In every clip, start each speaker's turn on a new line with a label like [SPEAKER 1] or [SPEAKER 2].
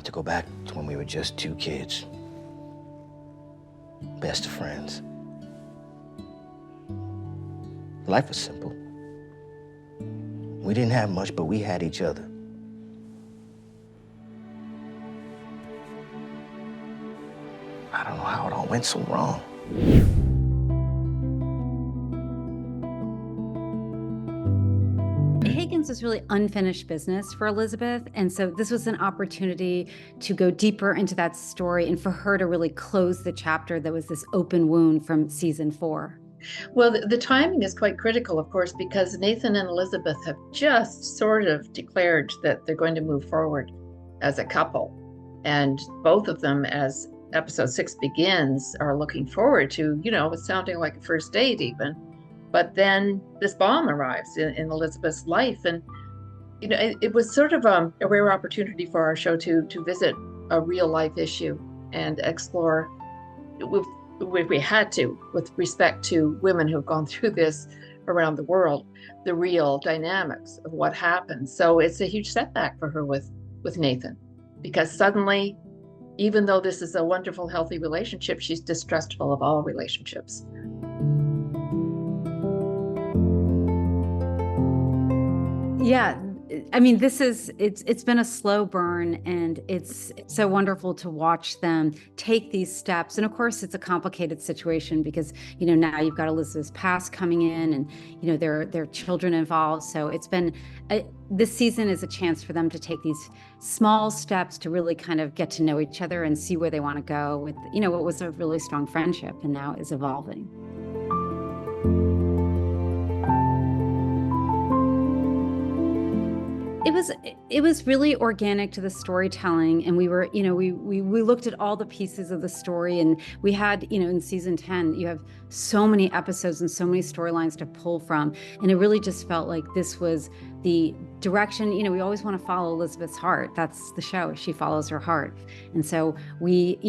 [SPEAKER 1] to go back to when we were just two kids. Best of friends. Life was simple. We didn't have much, but we had each other. I don't know how it all went so wrong.
[SPEAKER 2] Higgins was really unfinished business for Elizabeth, and so this was an opportunity to go deeper into that story and for her to really close the chapter that was this open wound from season 4.
[SPEAKER 3] Well, the timing is quite critical, of course, because Nathan and Elizabeth have just sort of declared that they're going to move forward as a couple. And both of them, as episode 6 begins, are looking forward to, it's sounding like a first date even. But then this bomb arrives in Elizabeth's life. And, it was sort of a rare opportunity for our show to visit a real life issue and explore we had to, with respect to women who've gone through this around the world, the real dynamics of what happened. So it's a huge setback for her with Nathan, because suddenly, even though this is a wonderful, healthy relationship, she's distrustful of all relationships.
[SPEAKER 2] Yeah. I mean, it's been a slow burn, and it's so wonderful to watch them take these steps. And of course, it's a complicated situation because, now you've got Elizabeth's past coming in, and, there are children involved. So it's been, this season is a chance for them to take these small steps to really kind of get to know each other and see where they want to go with, what was a really strong friendship and now is evolving. It was really organic to the storytelling, and we were, we looked at all the pieces of the story, and we had, in season 10, you have so many episodes and so many storylines to pull from, and it really just felt like this was the direction. We always want to follow Elizabeth's heart. That's the show. She follows her heart. And so we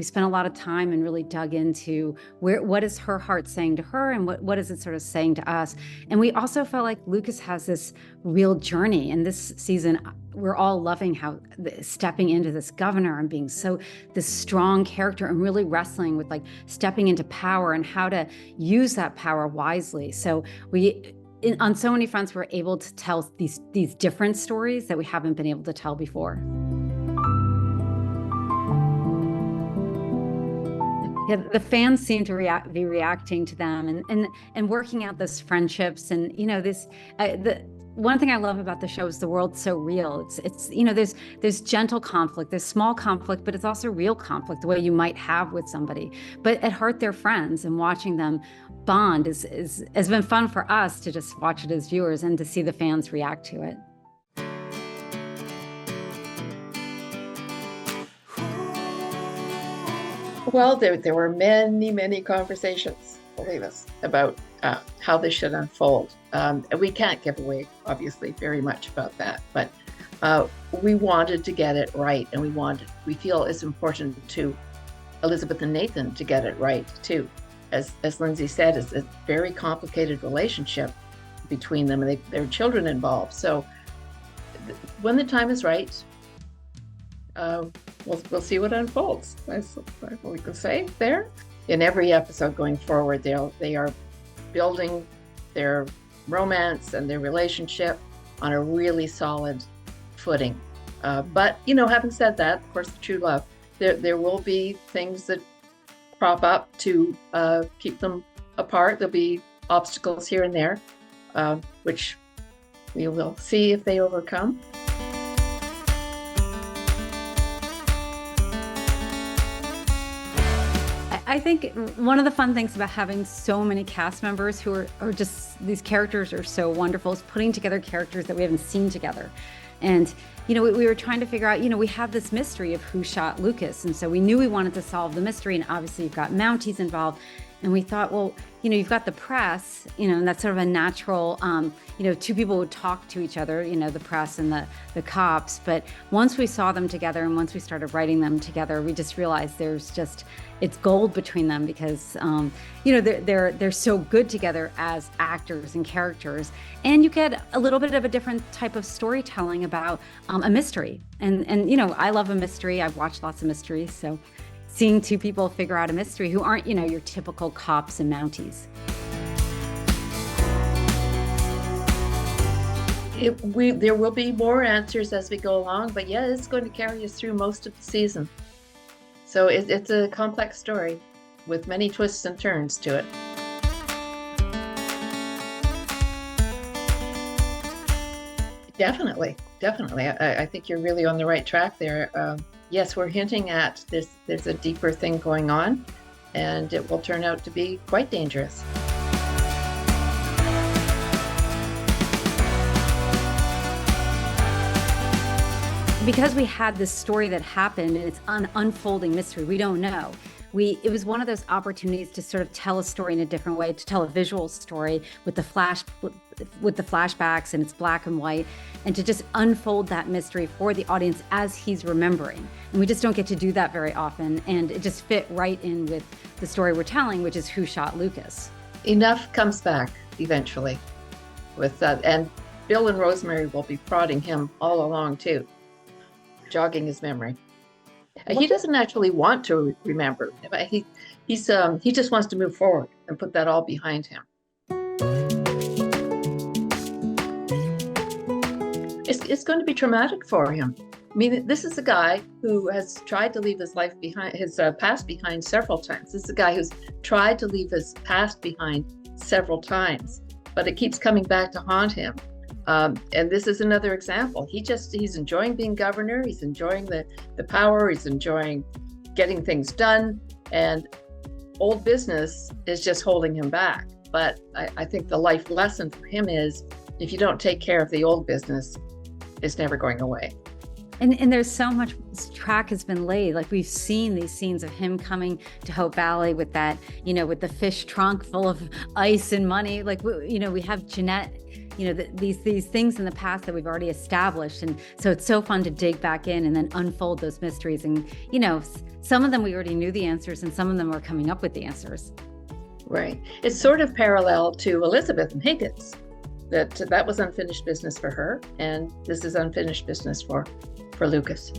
[SPEAKER 2] spent a lot of time and really dug into what is her heart saying to her, and what is it sort of saying to us. And we also felt like Lucas has this real journey. And this season, we're all loving how stepping into this governor and being this strong character and really wrestling with stepping into power and how to use that power wisely. So on so many fronts, we're able to tell these different stories that we haven't been able to tell before. Yeah, the fans seem to be reacting to them and working out these friendships, and one thing I love about the show is the world's so real. It's there's gentle conflict, there's small conflict, but it's also real conflict, the way you might have with somebody. But at heart, they're friends, and watching them bond has been fun for us to just watch it as viewers and to see the fans react to it.
[SPEAKER 3] Well, there were many, many conversations, believe us, about how this should unfold. We can't give away, obviously, very much about that, but we wanted to get it right, and we feel it's important to Elizabeth and Nathan to get it right too. As Lindsay said, it's a very complicated relationship between them, and there are children involved. So when the time is right, we'll see what unfolds. That's what we can say there. In every episode going forward, they are building their romance and their relationship on a really solid footing. But having said that, of course, the true love, there will be things that crop up to keep them apart. There'll be obstacles here and there, which we will see if they overcome.
[SPEAKER 2] I think one of the fun things about having so many cast members who are just, these characters are so wonderful, is putting together characters that we haven't seen together. And, we were trying to figure out, we have this mystery of who shot Lucas. And so we knew we wanted to solve the mystery. And obviously you've got Mounties involved. And we thought, well, you've got the press, and that's sort of a natural, two people would talk to each other, the press and the cops. But once we saw them together and once we started writing them together, we just realized it's gold between them because, they're so good together as actors and characters. And you get a little bit of a different type of storytelling about a mystery. And I love a mystery. I've watched lots of mysteries. So seeing two people figure out a mystery who aren't, your typical cops and Mounties.
[SPEAKER 3] There will be more answers as we go along, but yeah, it's going to carry us through most of the season. So it's a complex story with many twists and turns to it. Definitely. I think you're really on the right track there. Yes, we're hinting at there's a deeper thing going on, and it will turn out to be quite dangerous.
[SPEAKER 2] Because we had this story that happened and it's an unfolding mystery, we don't know. It was one of those opportunities to sort of tell a story in a different way, to tell a visual story with the flashbacks and it's black and white, and to just unfold that mystery for the audience as he's remembering. And we just don't get to do that very often. And it just fit right in with the story we're telling, which is who shot Lucas.
[SPEAKER 3] Enough comes back eventually with that. And Bill and Rosemary will be prodding him all along too, jogging his memory. He doesn't actually want to remember. He just wants to move forward and put that all behind him. It's going to be traumatic for him. I mean, this is a guy who has tried to leave his life behind, his past behind several times. This is a guy who's tried to leave his past behind several times, but it keeps coming back to haunt him. And this is another example. He's enjoying being governor. He's enjoying the power. He's enjoying getting things done. And old business is just holding him back. But I think the life lesson for him is if you don't take care of the old business, it's never going away.
[SPEAKER 2] And there's so much track has been laid. Like we've seen these scenes of him coming to Hope Valley with that, with the fish trunk full of ice and money. Like, we have Jeanette, these things in the past that we've already established. And so it's so fun to dig back in and then unfold those mysteries. And, some of them we already knew the answers and some of them are coming up with the answers.
[SPEAKER 3] Right. It's sort of parallel to Elizabeth and Higgins. That was unfinished business for her. And this is unfinished business for Lucas.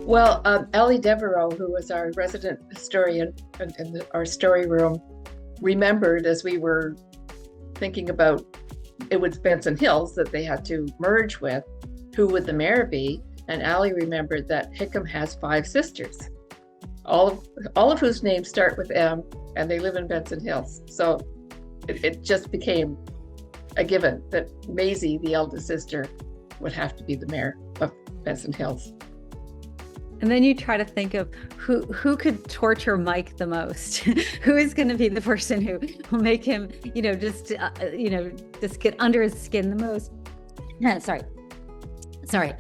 [SPEAKER 3] Well, Ellie Devereaux, who was our resident historian in our story room, remembered as we were thinking about it was Benson Hills that they had to merge with, who would the mayor be? And Ellie remembered that Hickam has 5 sisters, all of whose names start with M, and they live in Benson Hills. So it just became a given that Maisie, the eldest sister, would have to be the mayor of Benson Hills.
[SPEAKER 2] And then you try to think of who could torture Mike the most. Who is going to be the person who will make him, just get under his skin the most. Sorry.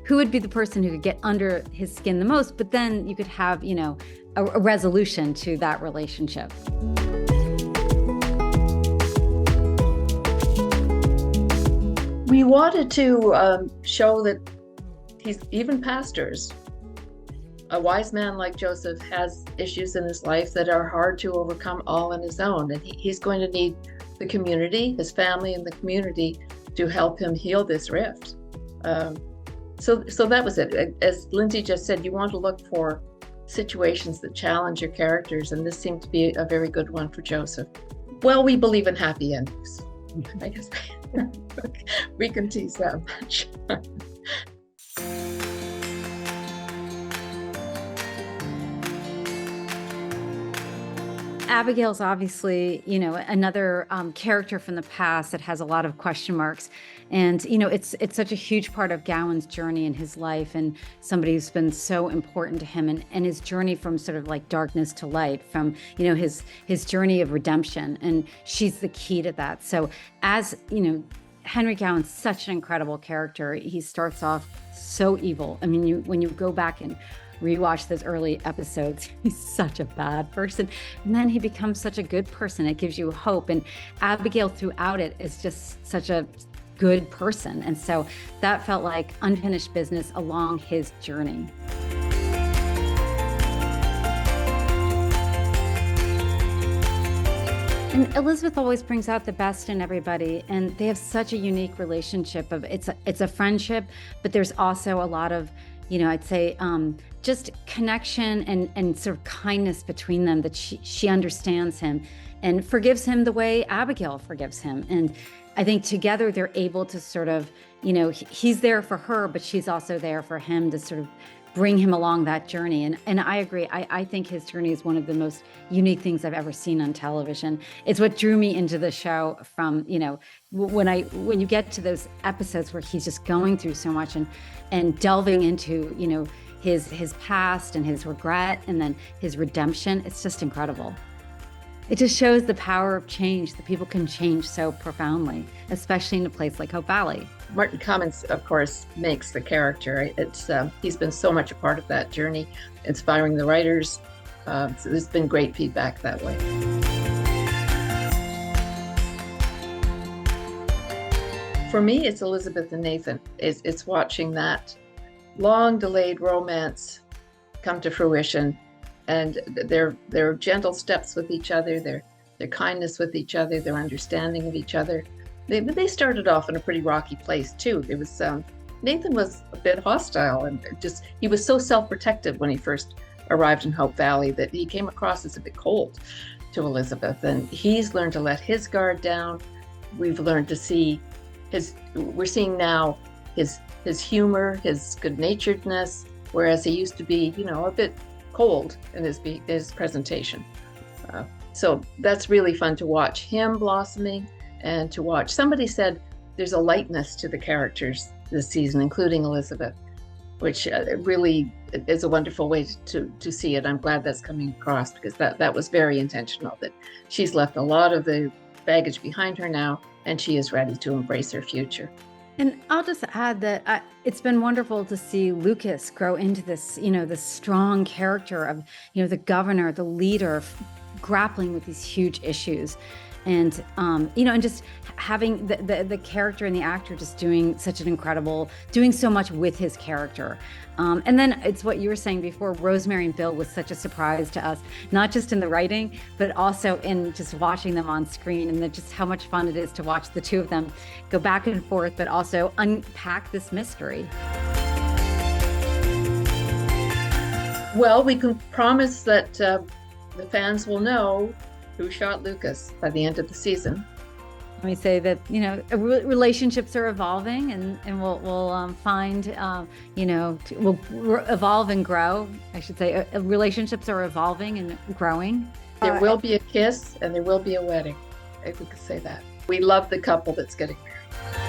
[SPEAKER 2] Who would be the person who could get under his skin the most? But then you could have, a resolution to that relationship.
[SPEAKER 3] We wanted to show that even pastors, a wise man like Joseph has issues in his life that are hard to overcome all on his own. And he's going to need the community, his family and the community to help him heal this rift. So that was it. As Lindsay just said, you want to look for situations that challenge your characters. And this seemed to be a very good one for Joseph. Well, we believe in happy endings. I guess we can tease that much.
[SPEAKER 2] Abigail's obviously, another character from the past that has a lot of question marks. And, it's such a huge part of Gowan's journey in his life and somebody who's been so important to him and his journey from sort of like darkness to light, from, his journey of redemption. And she's the key to that. So as, Henry Gowan's such an incredible character. He starts off so evil. I mean, when you go back and rewatch those early episodes, he's such a bad person. And then he becomes such a good person. It gives you hope. And Abigail throughout it is just such a good person. And so that felt like unfinished business along his journey. And Elizabeth always brings out the best in everybody, and they have such a unique relationship. It's a friendship, but there's also a lot of, I'd say just connection and sort of kindness between them, that she understands him and forgives him the way Abigail forgives him. And I think together they're able to sort of, he's there for her, but she's also there for him to sort of bring him along that journey. And I agree. I think his journey is one of the most unique things I've ever seen on television. It's what drew me into the show from, when you get to those episodes where he's just going through so much and delving into, his past and his regret and then his redemption. It's just incredible. It just shows the power of change, that people can change so profoundly, especially in a place like Hope Valley.
[SPEAKER 3] Martin Cummins, of course, makes the character. He's been so much a part of that journey, inspiring the writers. So there's been great feedback that way. For me, it's Elizabeth and Nathan. It's watching that long-delayed romance come to fruition, and their gentle steps with each other, their kindness with each other, their understanding of each other. They started off in a pretty rocky place too. There was Nathan was a bit hostile, and he was so self-protective when he first arrived in Hope Valley that he came across as a bit cold to Elizabeth. And he's learned to let his guard down. We've learned to see we're seeing now his humor, his good-naturedness, whereas he used to be, a bit cold in his presentation. So that's really fun to watch him blossoming. And to watch. Somebody said there's a lightness to the characters this season, including Elizabeth, which really is a wonderful way to see it. I'm glad that's coming across, because that was very intentional, that she's left a lot of the baggage behind her now, and she is ready to embrace her future.
[SPEAKER 2] And I'll just add that it's been wonderful to see Lucas grow into this, this strong character of, the governor, the leader, grappling with these huge issues. And, and just having the character and the actor just doing so much with his character. And then it's what you were saying before, Rosemary and Bill was such a surprise to us, not just in the writing, but also in just watching them on screen, and just how much fun it is to watch the two of them go back and forth, but also unpack this mystery.
[SPEAKER 3] Well, we can promise that the fans will know who shot Lucas by the end of the season.
[SPEAKER 2] Let me say that, relationships are evolving, and we'll find, we'll evolve and grow. I should say relationships are evolving and growing.
[SPEAKER 3] There will be a kiss and there will be a wedding, if we could say that. We love the couple that's getting married.